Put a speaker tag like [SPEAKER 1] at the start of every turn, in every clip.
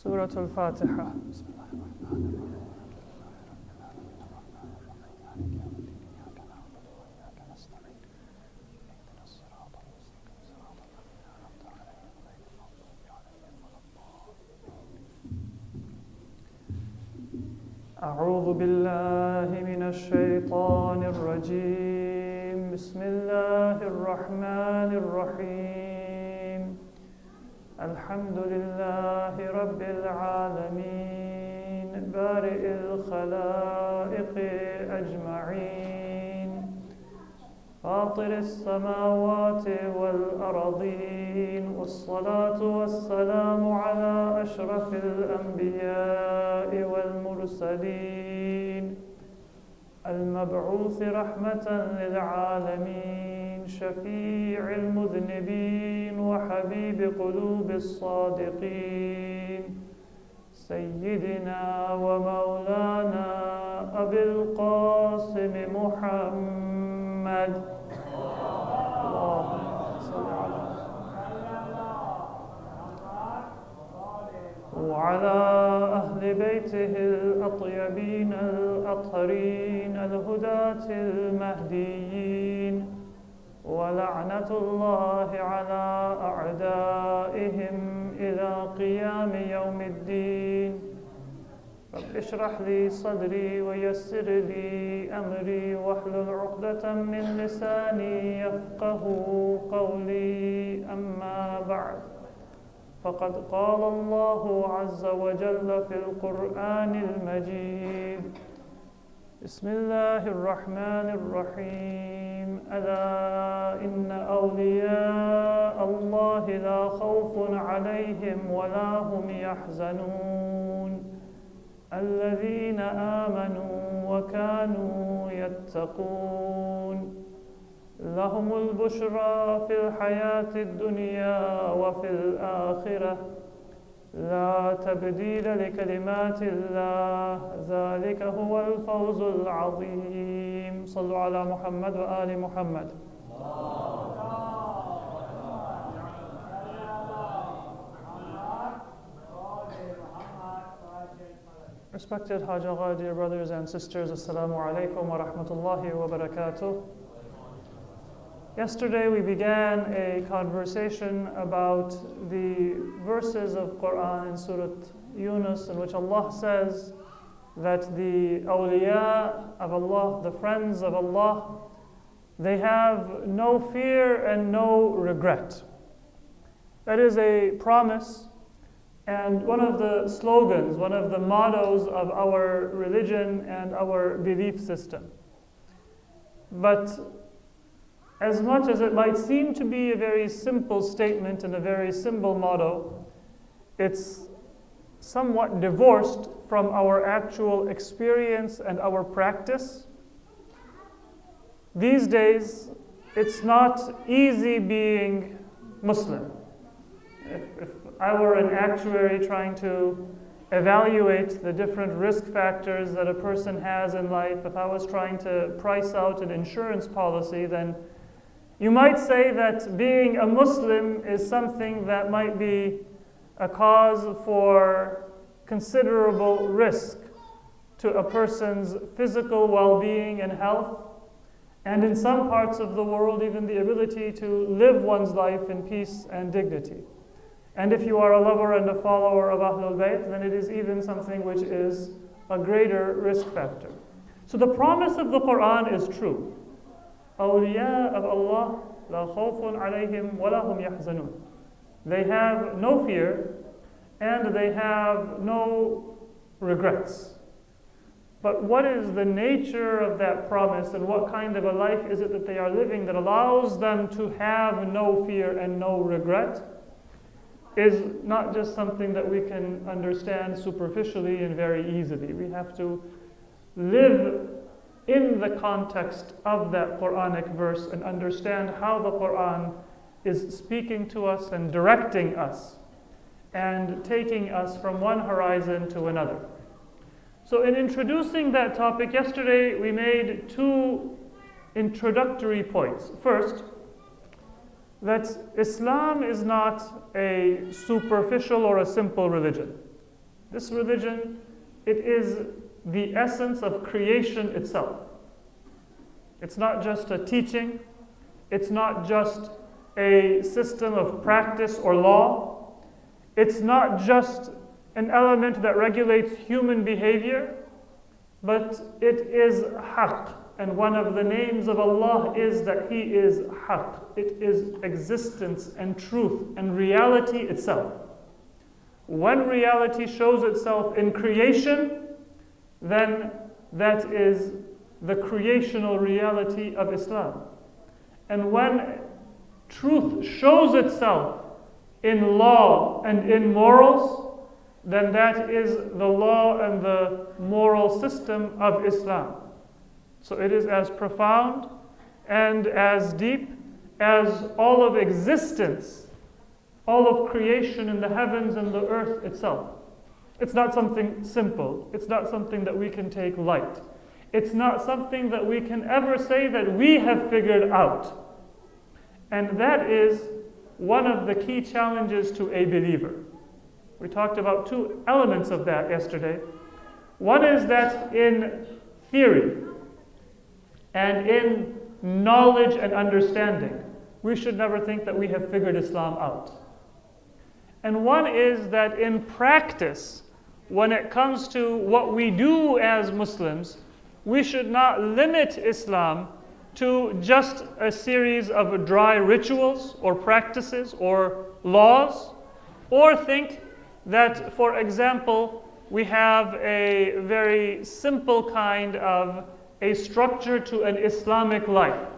[SPEAKER 1] Surah Al-Fatiha. أعوذ بالله من الشيطان الرجيم بسم الله الرحمن الرحيم الحمد لله رب العالمين بارئ الخلائق أجمعين فاطر السماوات والأرضين والصلاة والسلام على أشرف الأنبياء والمرسلين المبعوث رحمة للعالمين شفيع المذنبين وحبيب قلوب الصادقين سيدنا ومولانا أبي القاسم محمد اللهم صل على وعلى أهل بيته الأطيبين الأطهرين الهداة المهديين ولعنة الله على أعدائهم إلى قيام يوم الدين رب اشرح لي صدري ويسر لي أمري واحلل عقدة من لساني يفقه قولي أما بعد فقد قال الله عز وجل في القرآن المجيد بسم الله الرحمن الرحيم ألا إن أولياء الله لا خوف عليهم ولا هم يحزنون الذين آمنوا وكانوا يتقون لهم البشرى في الحياة الدنيا وفي الآخرة لا تبديل لكلمات الله ذلك هو الفوز العظيم صلوا على محمد وآل محمد. Respected Hajj Agha, dear brothers and sisters, Assalamu alaikum wa rahmatullahi wa barakatuh. Yesterday we began a conversation about the verses of Quran in Surah Yunus in which Allah says that the awliya of Allah, the friends of Allah, they have no fear and no regret. That is a promise and one of the slogans, one of the mottos of our religion and our belief system. But as much as it might seem to be a very simple statement and a very simple motto, it's somewhat divorced from our actual experience and our practice. These days, it's not easy being Muslim. If I were an actuary trying to evaluate the different risk factors that a person has in life, if I was trying to price out an insurance policy, then you might say that being a Muslim is something that might be a cause for considerable risk to a person's physical well-being and health, and in some parts of the world, even the ability to live one's life in peace and dignity. And if you are a lover and a follower of Ahlul Bayt, then it is even something which is a greater risk factor. So the promise of the Quran is true. Awliya of Allah, la khawfun alayhim wa la hum yahzanun. They have no fear and they have no regrets. But what is the nature of that promise and what kind of a life is it that they are living that allows them to have no fear and no regret is not just something that we can understand superficially and very easily. We have to live in the context of that Quranic verse and understand how the Quran is speaking to us and directing us and taking us from one horizon to another. So in introducing that topic yesterday, we made two introductory points. First, that Islam is not a superficial or a simple religion. This religion, it is the essence of creation itself. It's not just a teaching. It's not just a system of practice or law. It's not just an element that regulates human behavior, but it is haqq. And one of the names of Allah is that He is haqq. It is existence and truth and reality itself. When reality shows itself in creation, then that is the creational reality of Islam. And when truth shows itself in law and in morals, then that is the law and the moral system of Islam. So it is as profound and as deep as all of existence, all of creation in the heavens and the earth itself. It's not something simple. It's not something that we can take light. It's not something that we can ever say that we have figured out. And that is one of the key challenges to a believer. We talked about two elements of that yesterday. One is that in theory and in knowledge and understanding, we should never think that we have figured Islam out. And one is that in practice, when it comes to what we do as Muslims, we should not limit Islam to just a series of dry rituals or practices or laws, or think that, for example, we have a very simple kind of a structure to an Islamic life.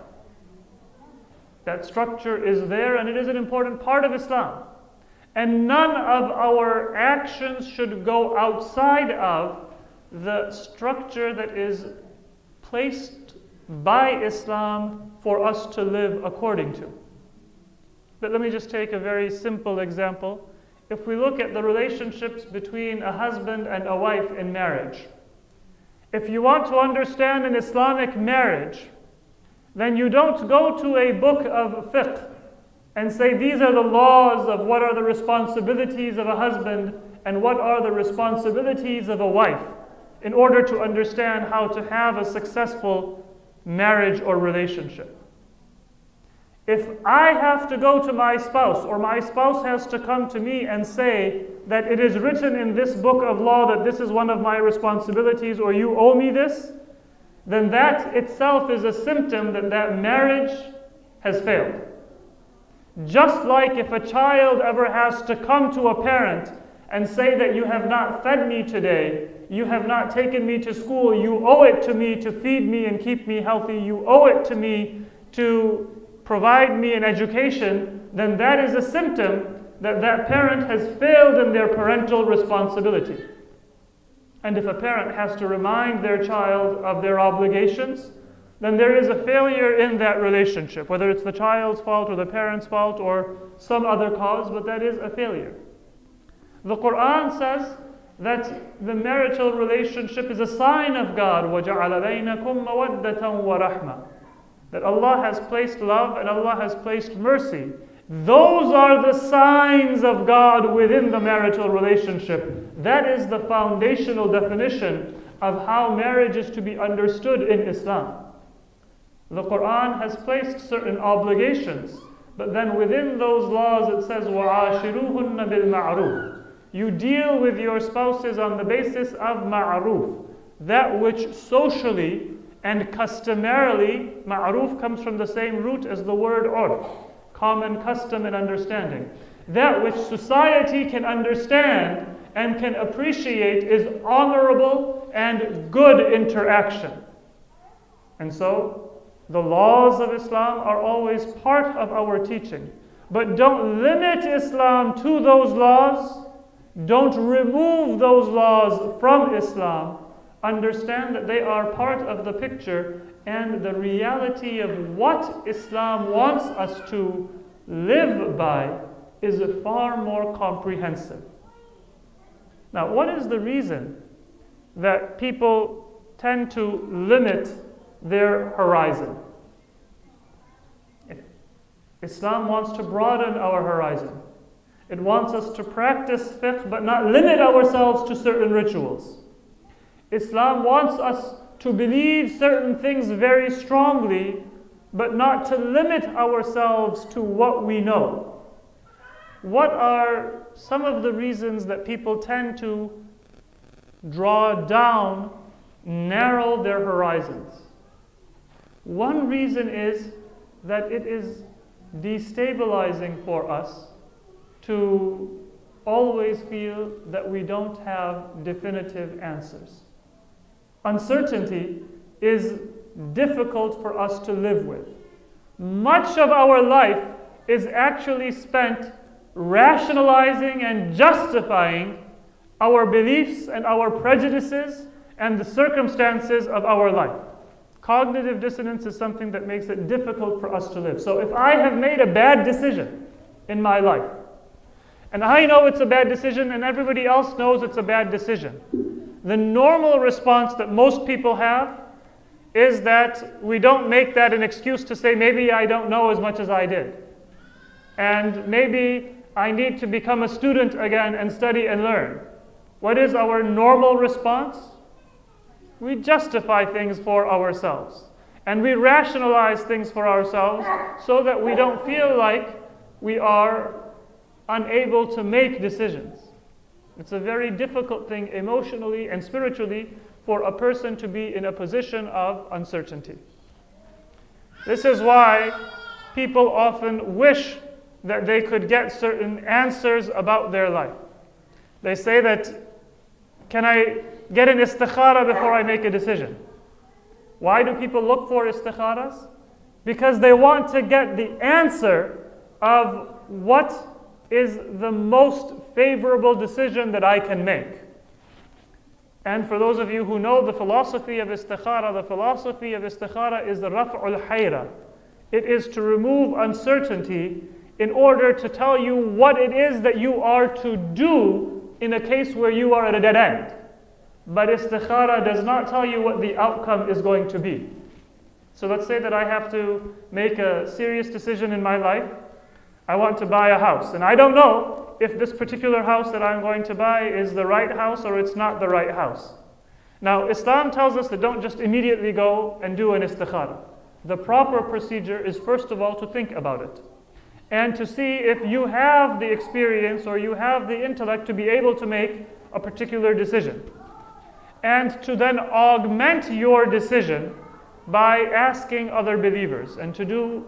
[SPEAKER 1] That structure is there and it is an important part of Islam. And none of our actions should go outside of the structure that is placed by Islam for us to live according to. But let me just take a very simple example. If we look at the relationships between a husband and a wife in marriage, if you want to understand an Islamic marriage, then you don't go to a book of fiqh and say these are the laws of what are the responsibilities of a husband and what are the responsibilities of a wife in order to understand how to have a successful marriage or relationship. If I have to go to my spouse, or my spouse has to come to me and say that it is written in this book of law that this is one of my responsibilities, or you owe me this, then that itself is a symptom that that marriage has failed. Just like if a child ever has to come to a parent and say that you have not fed me today, you have not taken me to school, you owe it to me to feed me and keep me healthy, you owe it to me to provide me an education, then that is a symptom that that parent has failed in their parental responsibility. And if a parent has to remind their child of their obligations, then there is a failure in that relationship, whether it's the child's fault or the parent's fault or some other cause, but that is a failure. The Quran says that the marital relationship is a sign of God, وَجَعَلَ بَيْنَكُمْ مَوَدَّةً وَرَحْمَةً, that Allah has placed love and Allah has placed mercy. Those are the signs of God within the marital relationship. That is the foundational definition of how marriage is to be understood in Islam. The Quran has placed certain obligations, but then within those laws it says, وَعَاشِرُوهُنَّ بِالْمَعْرُوفِ. You deal with your spouses on the basis of ma'ruf, that which socially and customarily, ma'ruf comes from the same root as the word urf, common custom and understanding. That which society can understand and can appreciate is honorable and good interaction. And so, the laws of Islam are always part of our teaching. But don't limit Islam to those laws. Don't remove those laws from Islam. Understand that they are part of the picture, and the reality of what Islam wants us to live by is far more comprehensive. Now, what is the reason that people tend to limit their horizon? If Islam wants to broaden our horizon, It wants us to practice fiqh but not limit ourselves to certain rituals. Islam wants us to believe certain things very strongly but not to limit ourselves to what we know. What are some of the reasons that people tend to draw down, narrow their horizons? One reason is that it is destabilizing for us to always feel that we don't have definitive answers. Uncertainty is difficult for us to live with. Much of our life is actually spent rationalizing and justifying our beliefs and our prejudices and the circumstances of our life. Cognitive dissonance is something that makes it difficult for us to live. So if I have made a bad decision in my life, and I know it's a bad decision and everybody else knows it's a bad decision, the normal response that most people have is that we don't make that an excuse to say, maybe I don't know as much as I did. And maybe I need to become a student again and study and learn. What is our normal response? We justify things for ourselves. And we rationalize things for ourselves so that we don't feel like we are unable to make decisions. It's a very difficult thing emotionally and spiritually for a person to be in a position of uncertainty. This is why people often wish that they could get certain answers about their life. They say that, can I get an istikhara before I make a decision? Why do people look for istikharas? Because they want to get the answer of what is the most favorable decision that I can make. And for those of you who know the philosophy of istikhara is the raf'ul hayra. It is to remove uncertainty in order to tell you what it is that you are to do in a case where you are at a dead end. But istikhara does not tell you what the outcome is going to be. So let's say that I have to make a serious decision in my life. I want to buy a house, and I don't know if this particular house that I'm going to buy is the right house or it's not the right house. Now, Islam tells us that don't just immediately go and do an istikhara. The proper procedure is first of all to think about it and to see if you have the experience or you have the intellect to be able to make a particular decision. And to then augment your decision by asking other believers and to do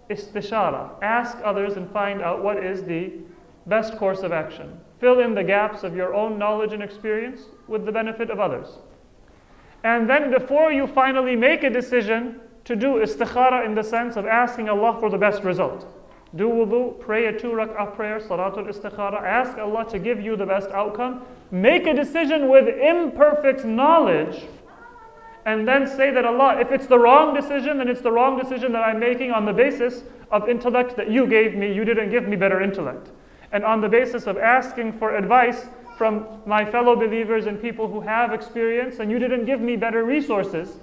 [SPEAKER 1] istishara. Ask others and find out what is the best course of action. Fill in the gaps of your own knowledge and experience with the benefit of others. And then before you finally make a decision, to do istikhara in the sense of asking Allah for the best result. Do wudu, pray a 2 rak'ah prayer, salatul istikhara, ask Allah to give you the best outcome. Make a decision with imperfect knowledge, and then say that Allah, if it's the wrong decision, then it's the wrong decision that I'm making on the basis of intellect that you gave me. You didn't give me better intellect. And on the basis of asking for advice from my fellow believers and people who have experience, and you didn't give me better resources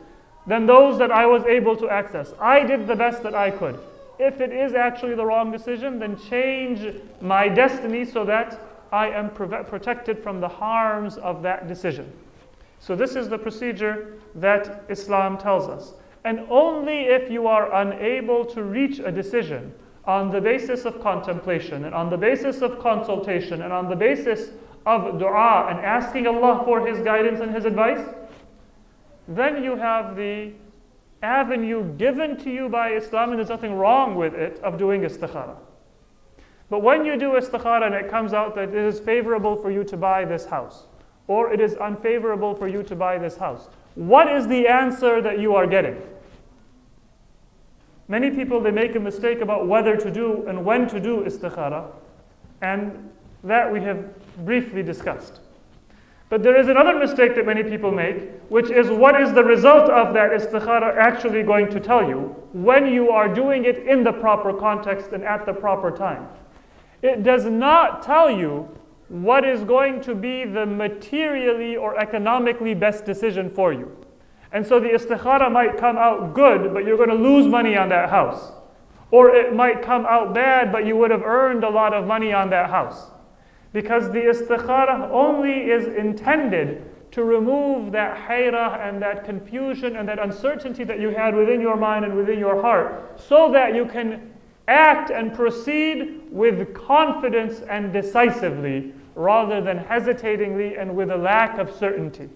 [SPEAKER 1] than those that I was able to access. I did the best that I could. If it is actually the wrong decision, then change my destiny so that I am protected from the harms of that decision. So this is the procedure that Islam tells us. And only if you are unable to reach a decision on the basis of contemplation and on the basis of consultation and on the basis of dua and asking Allah for His guidance and His advice, then you have the avenue given to you by Islam, and there's nothing wrong with it, of doing istikhara. But when you do istikhara and it comes out that it is favorable for you to buy this house, or it is unfavorable for you to buy this house, what is the answer that you are getting? Many people, they make a mistake about whether to do and when to do istikhara, and that we have briefly discussed. But there is another mistake that many people make, which is what is the result of that istikhara actually going to tell you when you are doing it in the proper context and at the proper time. It does not tell you what is going to be the materially or economically best decision for you. And so the istikhara might come out good, but you're going to lose money on that house. Or it might come out bad, but you would have earned a lot of money on that house. Because the istikhara only is intended to remove that hayrah and that confusion and that uncertainty that you had within your mind and within your heart, so that you can act and proceed with confidence and decisively, rather than hesitatingly and with a lack of certainty.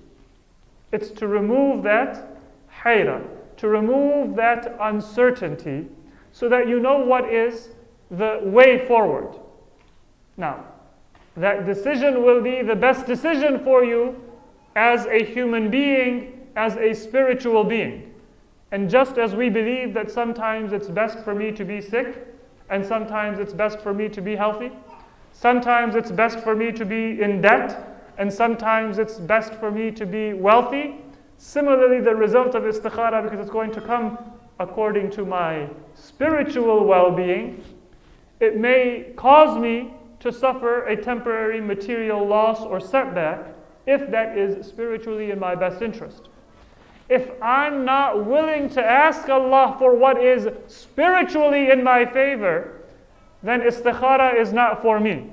[SPEAKER 1] It's to remove that hayrah, to remove that uncertainty, so that you know what is the way forward. Now, that decision will be the best decision for you as a human being, as a spiritual being. And just as we believe that sometimes it's best for me to be sick, and sometimes it's best for me to be healthy, sometimes it's best for me to be in debt, and sometimes it's best for me to be wealthy, similarly the result of istikhara, because it's going to come according to my spiritual well-being, it may cause me to suffer a temporary material loss or setback, if that is spiritually in my best interest. If I'm not willing to ask Allah for what is spiritually in my favor, then istikhara is not for me.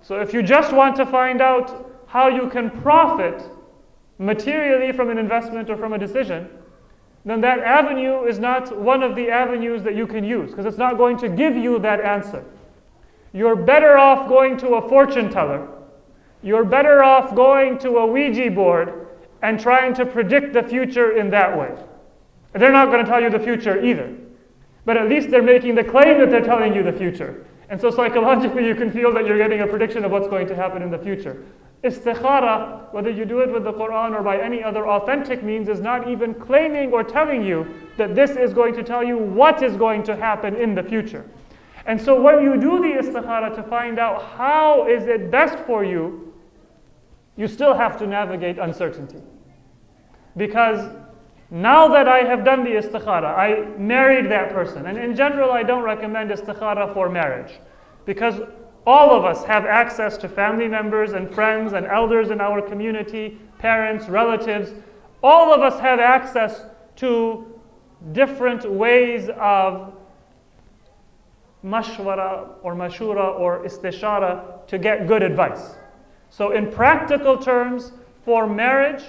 [SPEAKER 1] So if you just want to find out how you can profit materially from an investment or from a decision, then that avenue is not one of the avenues that you can use, because it's not going to give you that answer. You're better off going to a fortune teller. You're better off going to a Ouija board and trying to predict the future in that way. And they're not going to tell you the future either. But at least they're making the claim that they're telling you the future. And so psychologically you can feel that you're getting a prediction of what's going to happen in the future. Istikhara, whether you do it with the Quran or by any other authentic means, is not even claiming or telling you that this is going to tell you what is going to happen in the future. And so when you do the istikhara to find out how is it best for you, you still have to navigate uncertainty. Because now that I have done the istikhara, I married that person. And in general, I don't recommend istikhara for marriage. Because all of us have access to family members and friends and elders in our community, parents, relatives. All of us have access to different ways of mashwara or mashura or istishara to get good advice. So in practical terms, for marriage,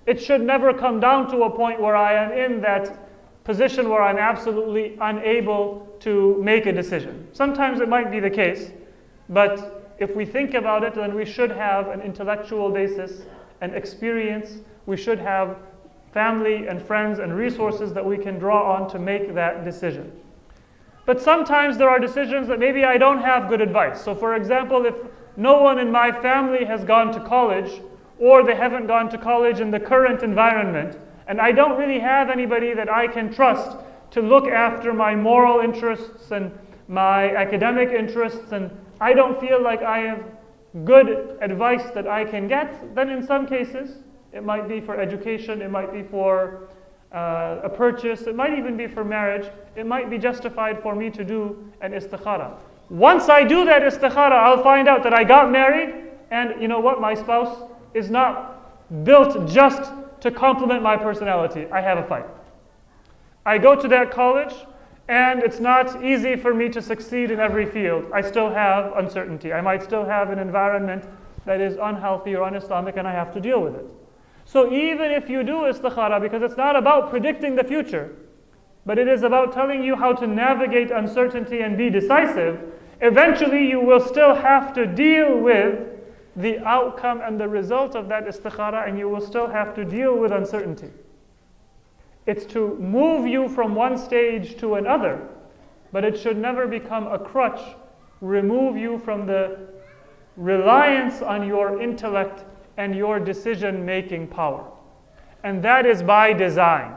[SPEAKER 1] it should never come down to a point where I am in that position where I'm absolutely unable to make a decision. Sometimes it might be the case, but if we think about it, then we should have an intellectual basis, an experience. We should have family and friends and resources that we can draw on to make that decision. But sometimes there are decisions that maybe I don't have good advice. So for example, if no one in my family has gone to college, or they haven't gone to college in the current environment, and I don't really have anybody that I can trust to look after my moral interests and my academic interests, and I don't feel like I have good advice that I can get, then in some cases, it might be for education, it might be for a purchase, it might even be for marriage, it might be justified for me to do an istikhara. Once I do that istikhara, I'll find out that I got married, and you know what, my spouse is not built just to complement my personality. I have a fight. I go to that college, and it's not easy for me to succeed in every field. I still have uncertainty. I might still have an environment that is unhealthy or un-Islamic, and I have to deal with it. So even if you do istikhara, because it's not about predicting the future, but it is about telling you how to navigate uncertainty and be decisive, eventually you will still have to deal with the outcome and the result of that istikhara, and you will still have to deal with uncertainty. It's to move you from one stage to another, but it should never become a crutch, remove you from the reliance on your intellect and your decision-making power. And that is by design.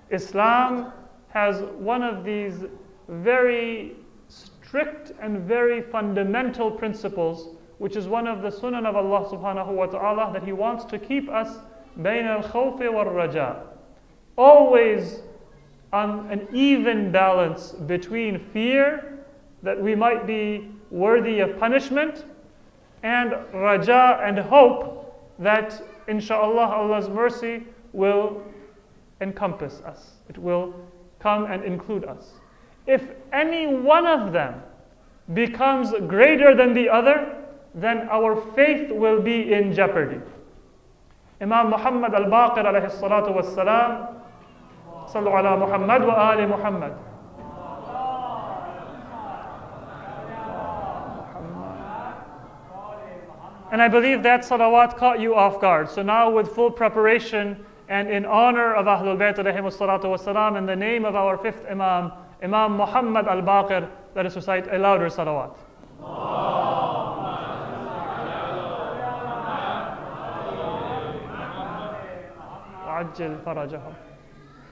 [SPEAKER 1] Islam has one of these very strict and very fundamental principles, which is one of the sunan of Allah subhanahu wa ta'ala, that He wants to keep us bayn al-khawfi wal-raja, always on an even balance between fear that we might be worthy of punishment and raja and hope that inshallah Allah's mercy will encompass us. It will come and include us. If any one of them becomes greater than the other, then our faith will be in jeopardy. Imam Muhammad al-Baqir alayhi salatu was salam, sallu ala Muhammad wa ali Muhammad. And I believe that salawat caught you off guard. So now with full preparation and in honor of Ahlul Bayt alayhimus salatu was salam, in the name of our fifth Imam, Imam Muhammad al-Baqir, let us recite a louder salawat.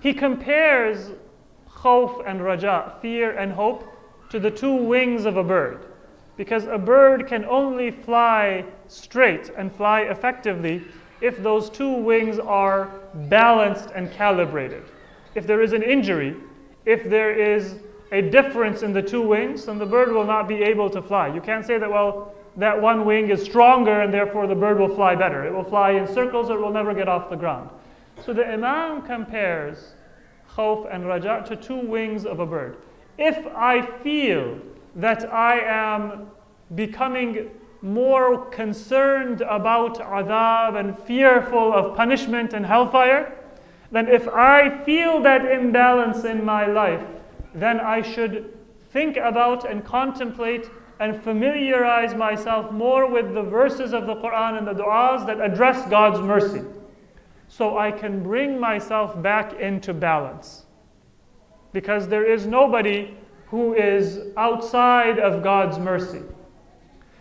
[SPEAKER 1] He compares khawf and raja, fear and hope, to the two wings of a bird. Because a bird can only fly straight and fly effectively if those two wings are balanced and calibrated. If there is an injury, if there is a difference in the two wings, then the bird will not be able to fly. You can't say that, well, that one wing is stronger and therefore the bird will fly better. It will fly in circles or it will never get off the ground. So the Imam compares khawf and raja to two wings of a bird. If I feel that I am becoming more concerned about adhab and fearful of punishment and hellfire, then if I feel that imbalance in my life, then I should think about and contemplate and familiarize myself more with the verses of the Quran and the du'as that address God's mercy, so I can bring myself back into balance. Because there is nobody who is outside of God's mercy.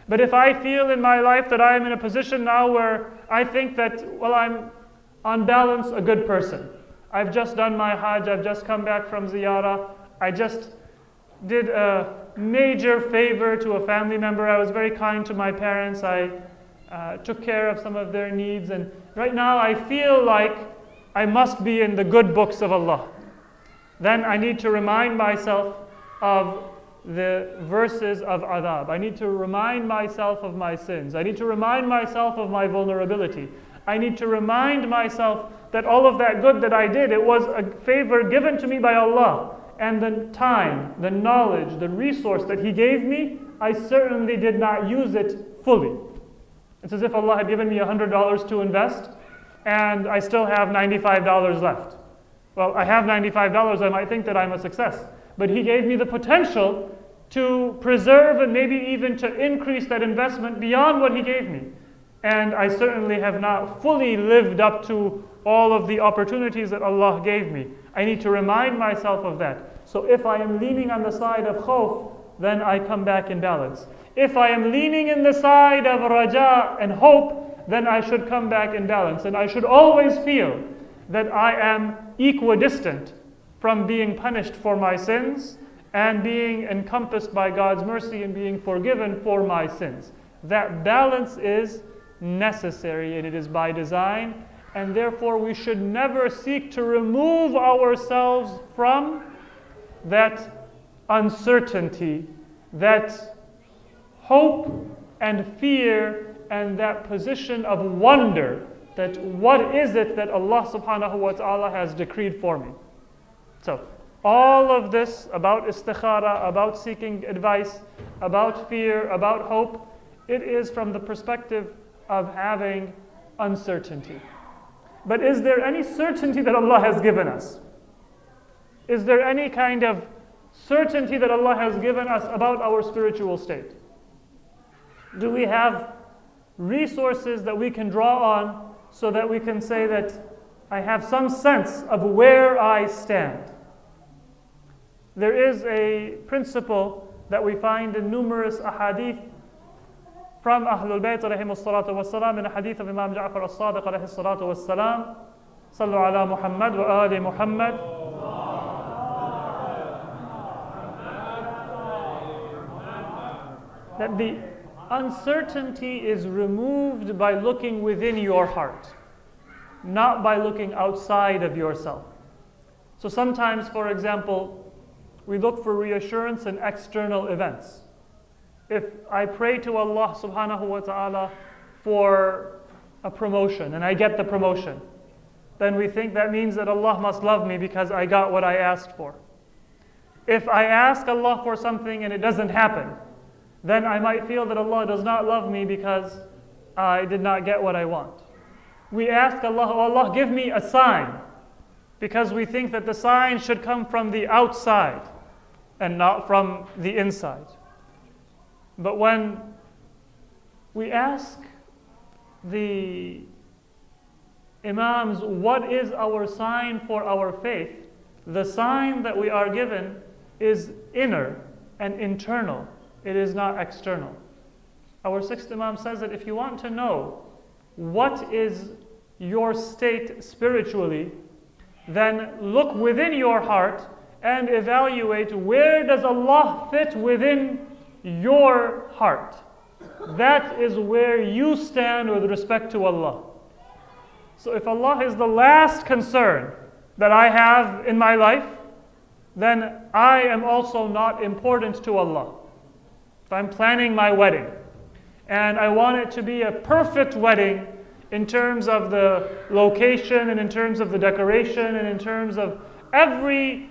[SPEAKER 1] But if I feel in my life that I am in a position now where I think that, well, I'm on balance a good person. I've just done my Hajj, I've just come back from ziyarah, I just did a major favor to a family member, I was very kind to my parents, I took care of some of their needs, and right now I feel like I must be in the good books of Allah. Then I need to remind myself of the verses of adhab. I need to remind myself of my sins. I need to remind myself of my vulnerability. I need to remind myself that all of that good that I did, it was a favor given to me by Allah. And the time, the knowledge, the resource that He gave me, I certainly did not use it fully. It's as if Allah had given me $100 to invest, and I still have $95 left. Well, I have $95, I might think that I'm a success. But He gave me the potential to preserve and maybe even to increase that investment beyond what He gave me. And I certainly have not fully lived up to all of the opportunities that Allah gave me. I need to remind myself of that. So if I am leaning on the side of khawf, then I come back in balance. If I am leaning in the side of raja and hope, then I should come back in balance. And I should always feel that I am equidistant from being punished for my sins and being encompassed by God's mercy and being forgiven for my sins. That balance is necessary and it is by design, and therefore we should never seek to remove ourselves from that uncertainty, that hope and fear, and that position of wonder that what is it that Allah subhanahu wa ta'ala has decreed for me. So all of this about istikhara, about seeking advice, about fear, about hope, it is from the perspective of having uncertainty. But is there any certainty that Allah has given us? Is there any kind of certainty that Allah has given us about our spiritual state? Do we have resources that we can draw on so that we can say that I have some sense of where I stand? There is a principle that we find in numerous ahadith from Ahlul Bayt alayhimus salatu was salam, in a hadith of Imam Ja'far as-Sadiq alayhi salatu was salam, sallu ala Muhammad wa ali Muhammad. That the uncertainty is removed by looking within your heart, not by looking outside of yourself. So sometimes, for example, we look for reassurance in external events. If I pray to Allah subhanahu wa ta'ala for a promotion and I get the promotion, then we think that means that Allah must love me because I got what I asked for. If I ask Allah for something and it doesn't happen, then I might feel that Allah does not love me because I did not get what I want. We ask Allah, oh Allah, give me a sign, because we think that the sign should come from the outside and not from the inside. But when we ask the Imams, what is our sign for our faith? The sign that we are given is inner and internal. It is not external. Our sixth Imam says that if you want to know what is your state spiritually, then look within your heart and evaluate where does Allah fit within your heart. That is where you stand with respect to Allah. So if Allah is the last concern that I have in my life, then I am also not important to Allah. If I'm planning my wedding and I want it to be a perfect wedding in terms of the location and in terms of the decoration and in terms of every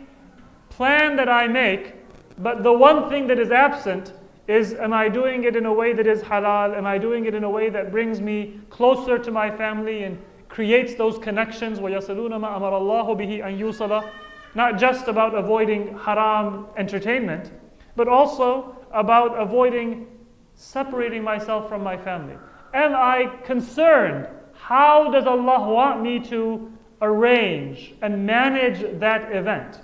[SPEAKER 1] plan that I make, but the one thing that is absent is, am I doing it in a way that is halal? Am I doing it in a way that brings me closer to my family and creates those connections? وَيَصِلُونَ مَا أَمَرَ اللَّهُ بِهِ أَن يُوصَلَ. Not just about avoiding haram entertainment, but also about avoiding separating myself from my family. Am I concerned? How does Allah want me to arrange and manage that event?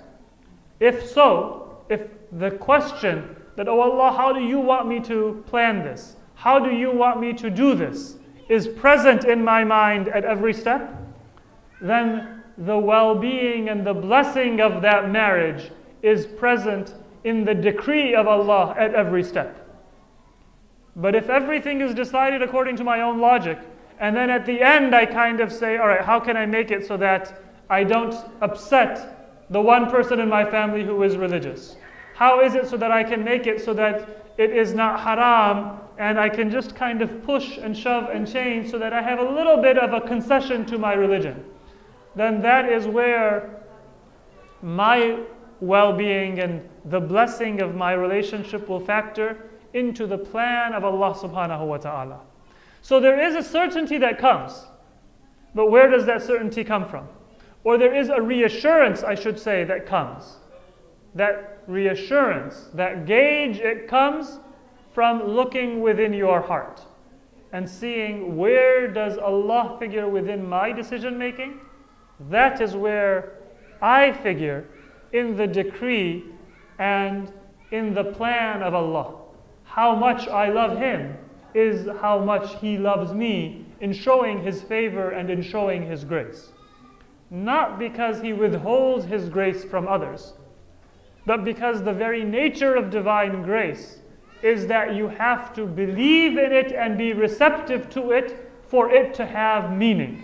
[SPEAKER 1] If so, if the question that, oh Allah, how do you want me to plan this? How do you want me to do this? Is present in my mind at every step, then the well-being and the blessing of that marriage is present in the decree of Allah at every step. But if everything is decided according to my own logic, and then at the end I kind of say, all right, how can I make it so that I don't upset the one person in my family who is religious? How is it so that I can make it so that it is not haram and I can just kind of push and shove and change so that I have a little bit of a concession to my religion? Then that is where my well-being and the blessing of my relationship will factor into the plan of Allah subhanahu wa ta'ala. So there is a certainty that comes, but where does that certainty come from? Or there is a reassurance, I should say, that comes. That reassurance, that gauge, it comes from looking within your heart and seeing where does Allah figure within my decision making. That is where I figure in the decree and in the plan of Allah. How much I love Him is how much He loves me in showing His favor and in showing His grace. Not because He withholds His grace from others, but because the very nature of divine grace is that you have to believe in it and be receptive to it for it to have meaning.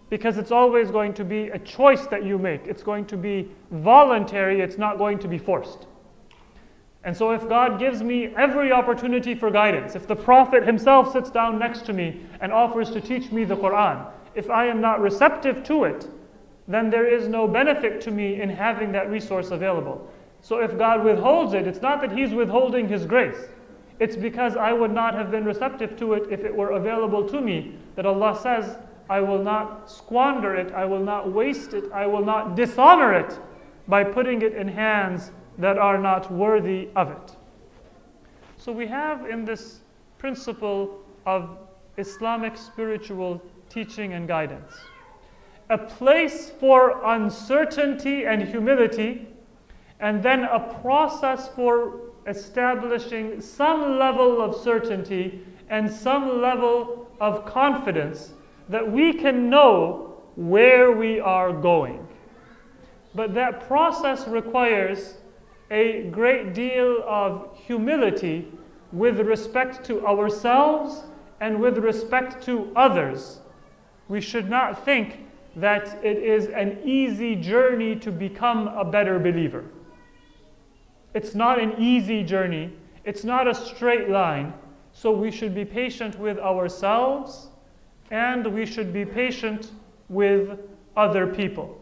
[SPEAKER 1] Because it's always going to be a choice that you make. It's going to be voluntary, it's not going to be forced. And so if God gives me every opportunity for guidance, if the Prophet himself sits down next to me and offers to teach me the Quran, if I am not receptive to it, then there is no benefit to me in having that resource available. So if God withholds it, it's not that He's withholding His grace. It's because I would not have been receptive to it if it were available to me, that Allah says, I will not squander it, I will not waste it, I will not dishonor it by putting it in hands that are not worthy of it. So we have in this principle of Islamic spiritual teaching and guidance a place for uncertainty and humility, and then a process for establishing some level of certainty and some level of confidence that we can know where we are going. But that process requires a great deal of humility with respect to ourselves and with respect to others. We should not think that it is an easy journey to become a better believer. It's not an easy journey. It's not a straight line. So we should be patient with ourselves and we should be patient with other people.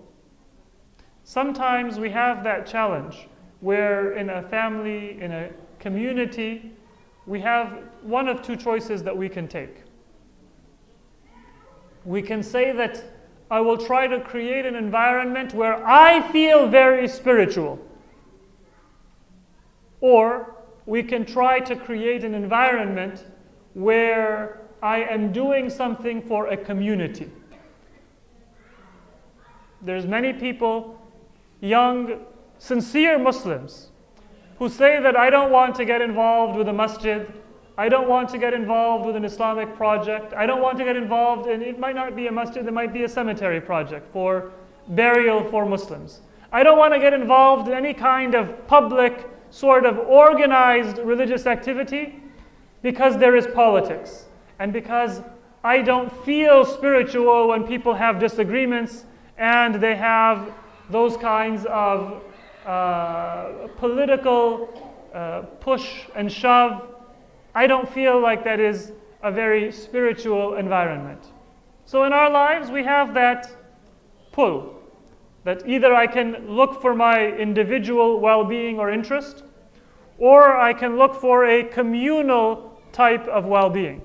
[SPEAKER 1] Sometimes we have that challenge where in a family, in a community, we have one of two choices that we can take. We can say that I will try to create an environment where I feel very spiritual. Or we can try to create an environment where I am doing something for a community. There's many people, young, sincere Muslims, who say that I don't want to get involved with a masjid, I don't want to get involved with an Islamic project, I don't want to get involved in, it might not be a masjid, it might be a cemetery project for burial for Muslims. I don't want to get involved in any kind of public, sort of organized religious activity because there is politics and because I don't feel spiritual when people have disagreements and they have those kinds of political push and shove. I don't feel like that is a very spiritual environment. So in our lives we have that pull, that either I can look for my individual well-being or interest, or I can look for a communal type of well-being.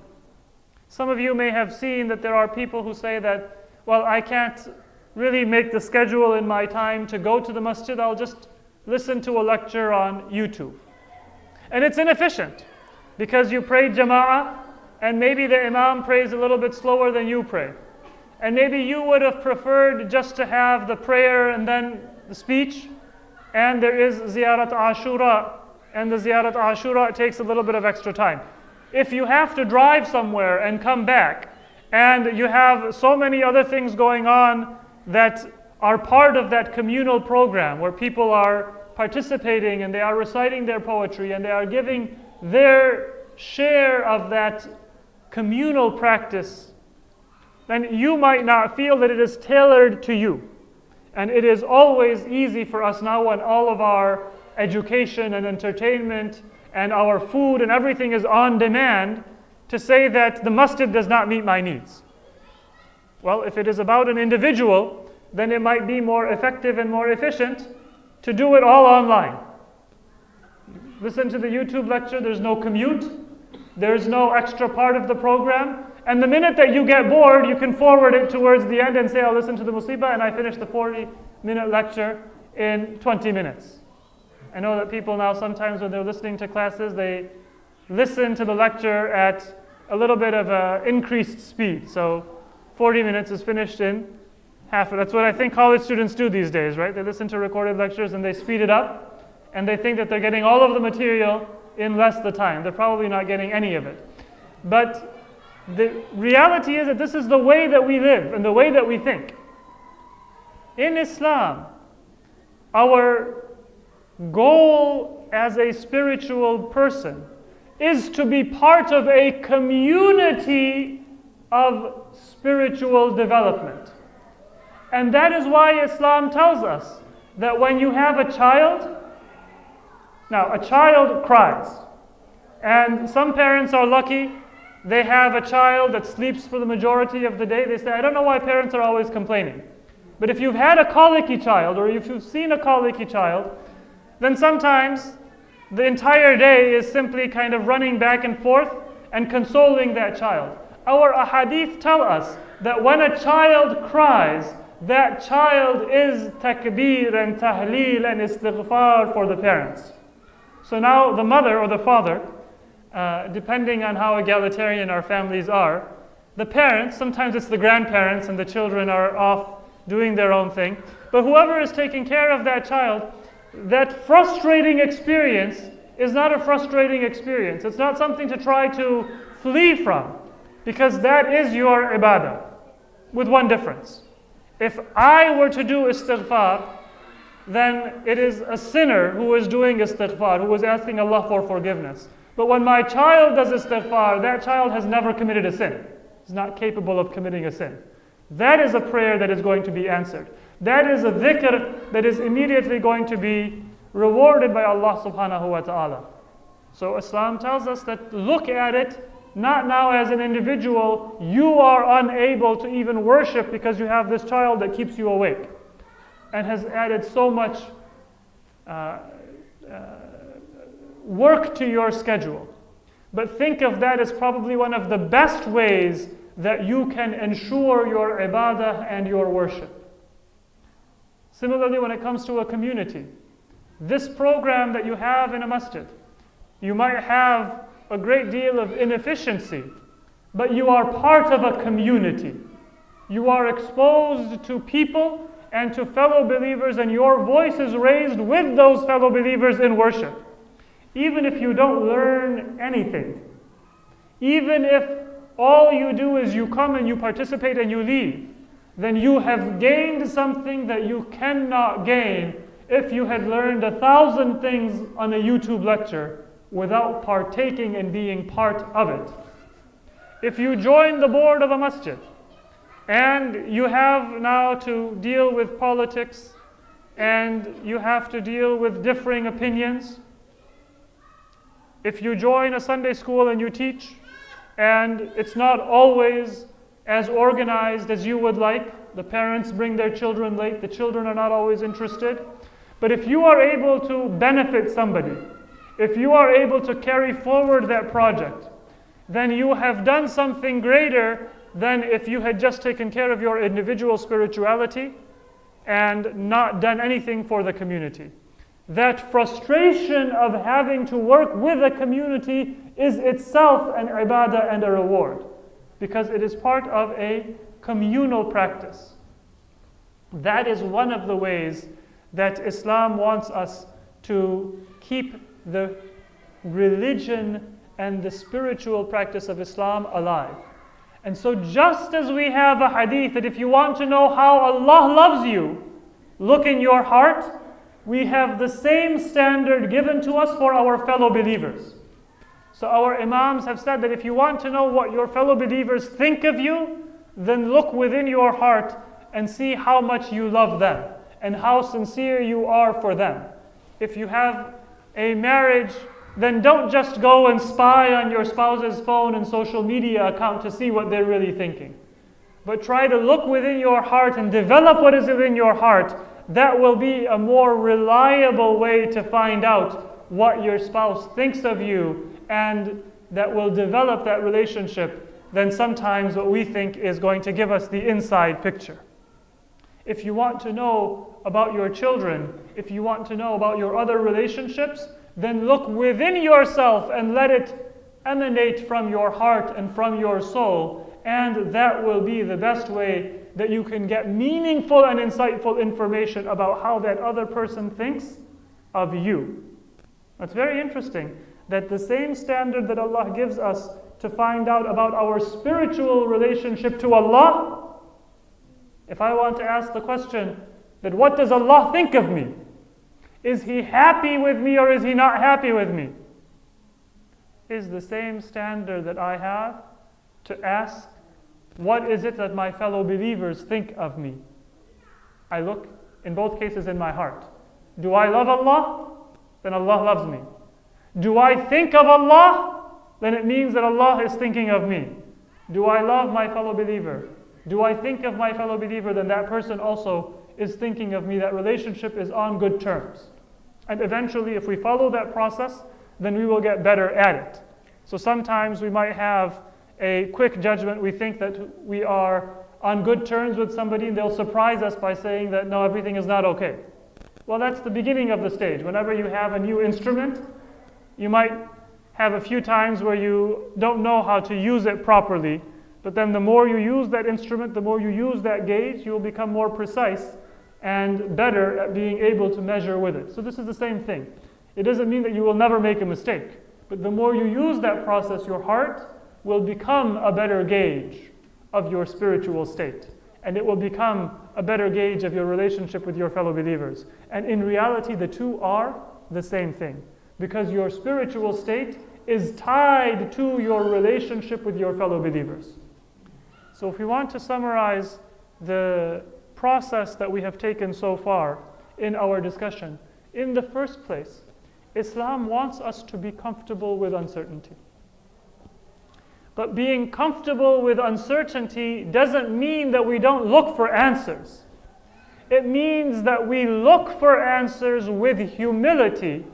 [SPEAKER 1] Some of you may have seen that there are people who say that, well, I can't really make the schedule in my time to go to the masjid, I'll just listen to a lecture on YouTube. And it's inefficient, because you pray jama'ah, and maybe the imam prays a little bit slower than you pray. And maybe you would have preferred just to have the prayer and then the speech, and there is ziyarat ashura, and the ziyarat ashura takes a little bit of extra time. If you have to drive somewhere and come back, and you have so many other things going on that are part of that communal program where people are participating and they are reciting their poetry and they are giving their share of that communal practice, then you might not feel that it is tailored to you. And it is always easy for us now when all of our education and entertainment and our food and everything is on demand to say that the masjid does not meet my needs. Well, if it is about an individual, then it might be more effective and more efficient to do it all online. Listen to the YouTube lecture, there's no commute, there's no extra part of the program, and the minute that you get bored, you can forward it towards the end and say, I'll listen to the musibah, and I finished the 40-minute lecture in 20 minutes. I know that people now sometimes when they're listening to classes, they listen to the lecture at a little bit of an increased speed. So 40 minutes is finished in half. That's what I think college students do these days, right? They listen to recorded lectures and they speed it up, and they think that they're getting all of the material in less the time. They're probably not getting any of it. But the reality is that this is the way that we live and the way that we think. In Islam, our goal as a spiritual person is to be part of a community of spiritual development. And that is why Islam tells us that when you have a child, now a child cries, and some parents are lucky, they have a child that sleeps for the majority of the day. They say, I don't know why parents are always complaining. But if you've had a colicky child, or if you've seen a colicky child, then sometimes the entire day is simply kind of running back and forth and consoling that child. Our ahadith tell us that when a child cries, that child is takbir and tahleel and istighfar for the parents. So now the mother or the father, depending on how egalitarian our families are, the parents, sometimes it's the grandparents and the children are off doing their own thing, but whoever is taking care of that child, that frustrating experience is not a frustrating experience. It's not something to try to flee from, because that is your ibadah, with one difference. If I were to do istighfar, then it is a sinner who is doing istighfar, who is asking Allah for forgiveness. But when my child does istighfar, that child has never committed a sin. He's not capable of committing a sin. That is a prayer that is going to be answered. That is a dhikr that is immediately going to be rewarded by Allah subhanahu wa ta'ala. So Islam tells us that look at it not now as an individual, you are unable to even worship because you have this child that keeps you awake and has added so much work to your schedule. But think of that as probably one of the best ways that you can ensure your ibadah and your worship. Similarly, when it comes to a community, this program that you have in a masjid, you might have a great deal of inefficiency, but you are part of a community. You are exposed to people and to fellow believers, and your voice is raised with those fellow believers in worship. Even if you don't learn anything, even if all you do is you come and you participate and you leave, then you have gained something that you cannot gain if you had learned 1,000 things on a YouTube lecture without partaking and being part of it. If you join the board of a masjid and you have now to deal with politics and you have to deal with differing opinions, if you join a Sunday school and you teach and it's not always as organized as you would like, the parents bring their children late, the children are not always interested, but if you are able to benefit somebody, if you are able to carry forward that project, then you have done something greater than if you had just taken care of your individual spirituality and not done anything for the community. That frustration of having to work with a community is itself an ibadah and a reward, because it is part of a communal practice. That is one of the ways that Islam wants us to keep the religion and the spiritual practice of Islam alive. And so just as we have a hadith that if you want to know how Allah loves you, look in your heart, we have the same standard given to us for our fellow believers. So our Imams have said that if you want to know what your fellow believers think of you, then look within your heart and see how much you love them and how sincere you are for them. If you have a marriage, then don't just go and spy on your spouse's phone and social media account to see what they're really thinking. But try to look within your heart and develop what is within your heart. That will be a more reliable way to find out what your spouse thinks of you, and that will develop that relationship than sometimes what we think is going to give us the inside picture. If you want to know about your children, if you want to know about your other relationships, then look within yourself and let it emanate from your heart and from your soul, and that will be the best way that you can get meaningful and insightful information about how that other person thinks of you. It's very interesting that the same standard that Allah gives us to find out about our spiritual relationship to Allah, if I want to ask the question that what does Allah think of me? Is He happy with me or is He not happy with me? Is the same standard that I have to ask, what is it that my fellow believers think of me? I look in both cases in my heart. Do I love Allah? Then Allah loves me. Do I think of Allah? Then it means that Allah is thinking of me. Do I love my fellow believer? Do I think of my fellow believer? Then that person also is thinking of me. That relationship is on good terms. And eventually, if we follow that process, then we will get better at it. So sometimes we might have a quick judgment. We think that we are on good terms with somebody and they'll surprise us by saying that no, everything is not okay. Well, that's the beginning of the stage. Whenever you have a new instrument, you might have a few times where you don't know how to use it properly, but then the more you use that instrument, the more you use that gauge, you will become more precise and better at being able to measure with it. So this is the same thing. It doesn't mean that you will never make a mistake, but the more you use that process, your heart will become a better gauge of your spiritual state. And it will become a better gauge of your relationship with your fellow believers. And in reality, the two are the same thing. Because your spiritual state is tied to your relationship with your fellow believers. So if we want to summarize the process that we have taken so far in our discussion, in the first place, Islam wants us to be comfortable with uncertainty. But being comfortable with uncertainty doesn't mean that we don't look for answers. It means that we look for answers with humility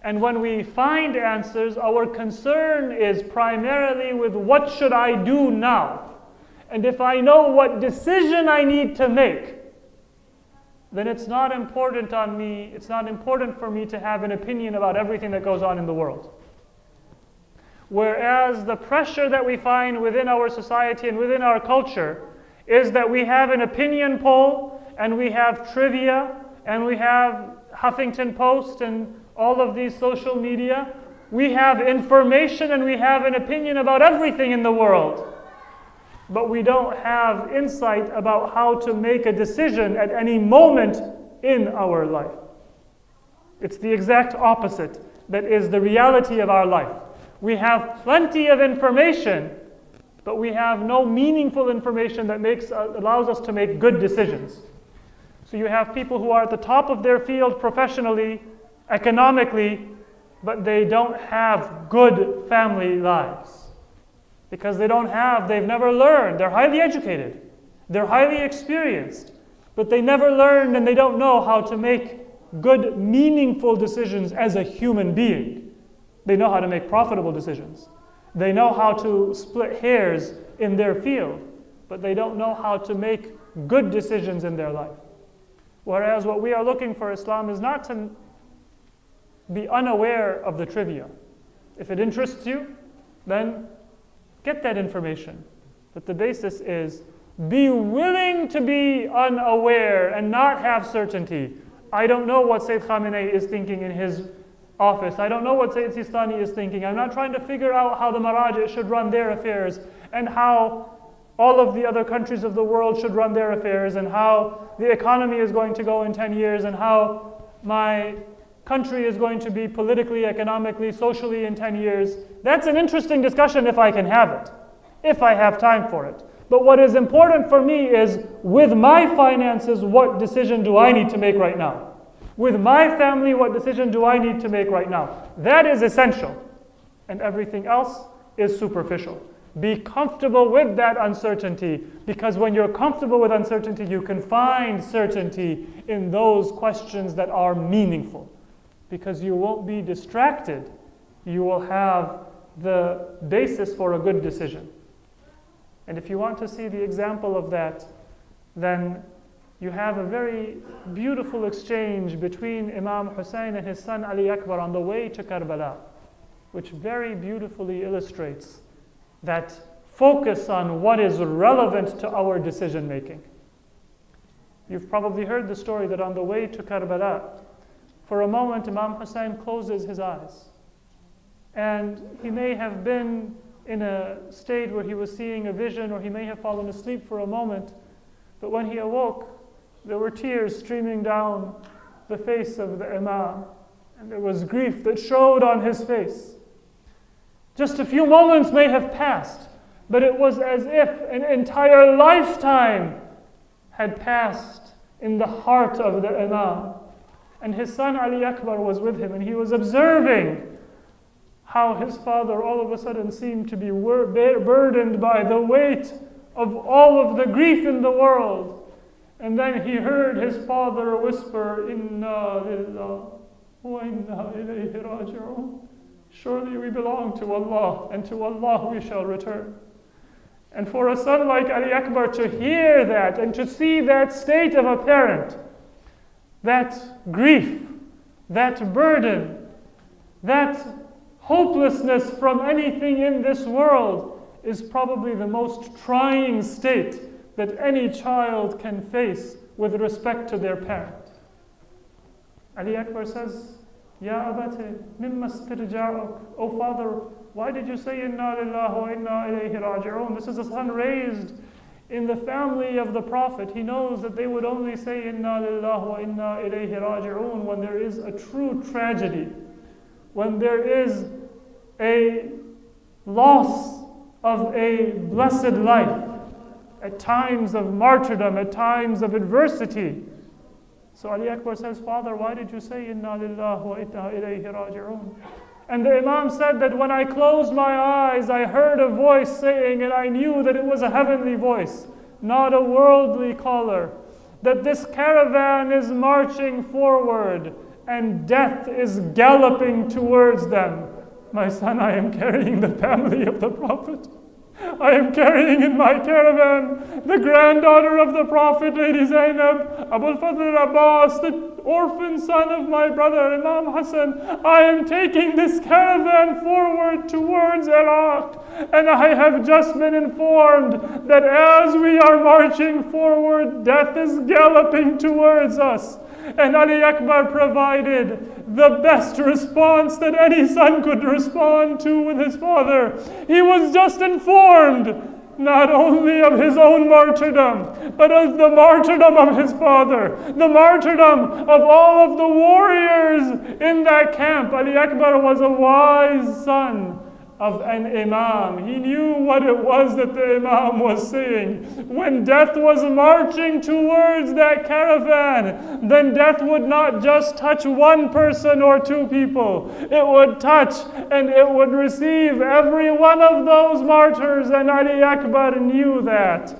[SPEAKER 1] And when we find answers, our concern is primarily with what should I do now? And if I know what decision I need to make, then it's not important for me to have an opinion about everything that goes on in the world. Whereas the pressure that we find within our society and within our culture is that we have an opinion poll, and we have trivia, and we have Huffington Post and all of these social media. We have information and we have an opinion about everything in the world. But we don't have insight about how to make a decision at any moment in our life. It's the exact opposite that is the reality of our life. We have plenty of information, but we have no meaningful information that allows us to make good decisions. So you have people who are at the top of their field professionally, economically, but they don't have good family lives. Because they've never learned. They're highly educated, they're highly experienced, but they never learned and they don't know how to make good, meaningful decisions as a human being. They know how to make profitable decisions. They know how to split hairs in their field, but they don't know how to make good decisions in their life. Whereas what we are looking for Islam is not to be unaware of the trivia. If it interests you, then get that information. But the basis is be willing to be unaware and not have certainty. I don't know what Sayyid Khamenei is thinking in his office. I don't know what Sayyid Sistani is thinking. I'm not trying to figure out how the Maraji should run their affairs and how all of the other countries of the world should run their affairs and how the economy is going to go in 10 years and how my country is going to be politically, economically, socially in 10 years. That's an interesting discussion if I can have it, if I have time for it. But what is important for me is, with my finances, what decision do I need to make right now? With my family, what decision do I need to make right now? That is essential. And everything else is superficial. Be comfortable with that uncertainty, because when you're comfortable with uncertainty, you can find certainty in those questions that are meaningful. Because you won't be distracted. You will have the basis for a good decision. And if you want to see the example of that, then you have a very beautiful exchange between Imam Hussein and his son Ali Akbar on the way to Karbala, which very beautifully illustrates that focus on what is relevant to our decision making. You've probably heard the story that on the way to Karbala, for a moment Imam Hussein closes his eyes. And he may have been in a state where he was seeing a vision, or he may have fallen asleep for a moment, but when he awoke, there were tears streaming down the face of the Imam, and there was grief that showed on his face. Just a few moments may have passed, but it was as if an entire lifetime had passed in the heart of the Imam. And his son Ali Akbar was with him, and he was observing how his father all of a sudden seemed to be burdened by the weight of all of the grief in the world. And then he heard his father whisper, "Inna lillah wa inna ilayhi raji'un." Surely we belong to Allah, and to Allah we shall return. And for a son like Ali Akbar to hear that and to see that state of a parent, that grief, that burden, that hopelessness from anything in this world, is probably the most trying state that any child can face with respect to their parent. Ali Akbar says, "Ya abati, mimma istirja'uk?" Oh father, why did you say inna lillahi wa inna ilayhi raji'un? This is a son raised in the family of the Prophet. He knows that they would only say inna lillahi wa inna ilayhi raji'un when there is a true tragedy, when there is a loss of a blessed life, at times of martyrdom, at times of adversity. So Ali Akbar says, "Father, why did you say inna lillahi wa inna ilayhi raji'un?" And the Imam said that when I closed my eyes, I heard a voice saying, and I knew that it was a heavenly voice, not a worldly caller, that this caravan is marching forward, and death is galloping towards them. My son, I am carrying the family of the Prophet. I am carrying in my caravan the granddaughter of the Prophet, Lady Zainab, Abul Fadl Abbas, the orphan son of my brother, Imam Hasan. I am taking this caravan forward towards Iraq, and I have just been informed that as we are marching forward, death is galloping towards us. And Ali Akbar provided the best response that any son could respond to with his father. He was just informed not only of his own martyrdom, but of the martyrdom of his father, the martyrdom of all of the warriors in that camp. Ali Akbar was a wise son of an imam. He knew what it was that the imam was saying. When death was marching towards that caravan, then death would not just touch one person or two people. It would touch and it would receive every one of those martyrs, and Ali Akbar knew that.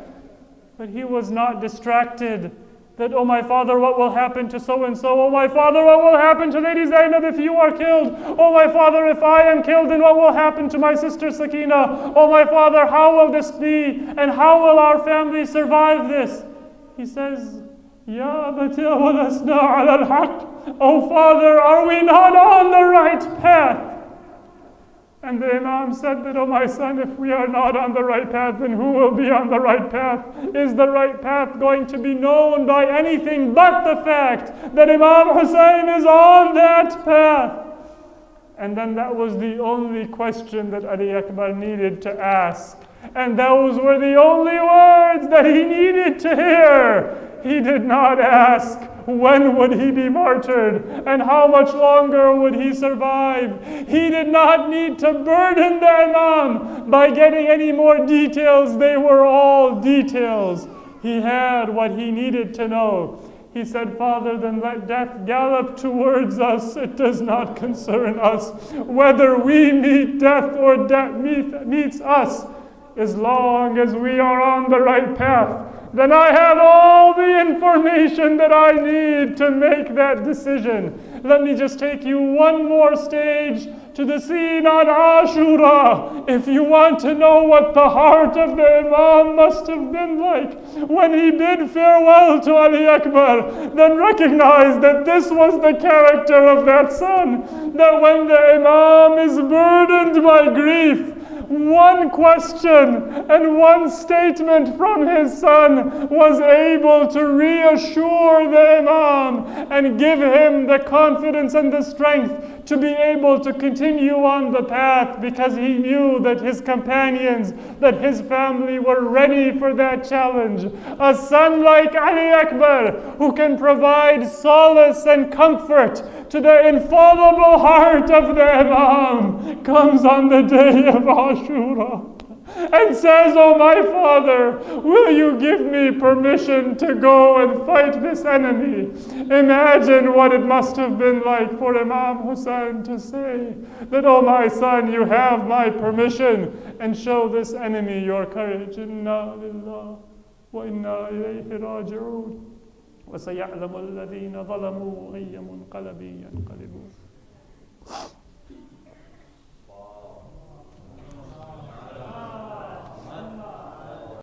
[SPEAKER 1] But he was not distracted. That, oh my father, what will happen to so-and-so? Oh my father, what will happen to Lady Zainab if you are killed? Oh my father, if I am killed, then what will happen to my sister Sakina? Oh my father, how will this be? And how will our family survive this? He says, Ya abati awalasna ala al-haq. Oh father, are we not on the right path? And the Imam said that, oh my son, if we are not on the right path, then who will be on the right path? Is the right path going to be known by anything but the fact that Imam Hussein is on that path? And then that was the only question that Ali Akbar needed to ask. And those were the only words that he needed to hear. He did not ask, when would he be martyred and how much longer would he survive? He did not need to burden the Imam by getting any more details. They were all details. He had what he needed to know. He said, Father, then let death gallop towards us. It does not concern us whether we meet death or death meets us. As long as we are on the right path, then I have all the information that I need to make that decision. Let me just take you one more stage to the scene on Ashura. If you want to know what the heart of the Imam must have been like when he bid farewell to Ali Akbar, then recognize that this was the character of that son. That when the Imam is burdened by grief, one question and one statement from his son was able to reassure the Imam and give him the confidence and the strength to be able to continue on the path, because he knew that his companions, that his family were ready for that challenge. A son like Ali Akbar, who can provide solace and comfort to the infallible heart of the Imam, comes on the day of Ashura and says, oh my father, will you give me permission to go and fight this enemy? Imagine what it must have been like for Imam Hussein to say that, oh my son, you have my permission, and show this enemy your courage. Inna lillah wa inna ilayhi raji'un. وَسَيَعْلَمُ الَّذِينَ ظَلَمُوا أَيَّ مُنْقَلَبٍ يَنْقَلِبُونَ.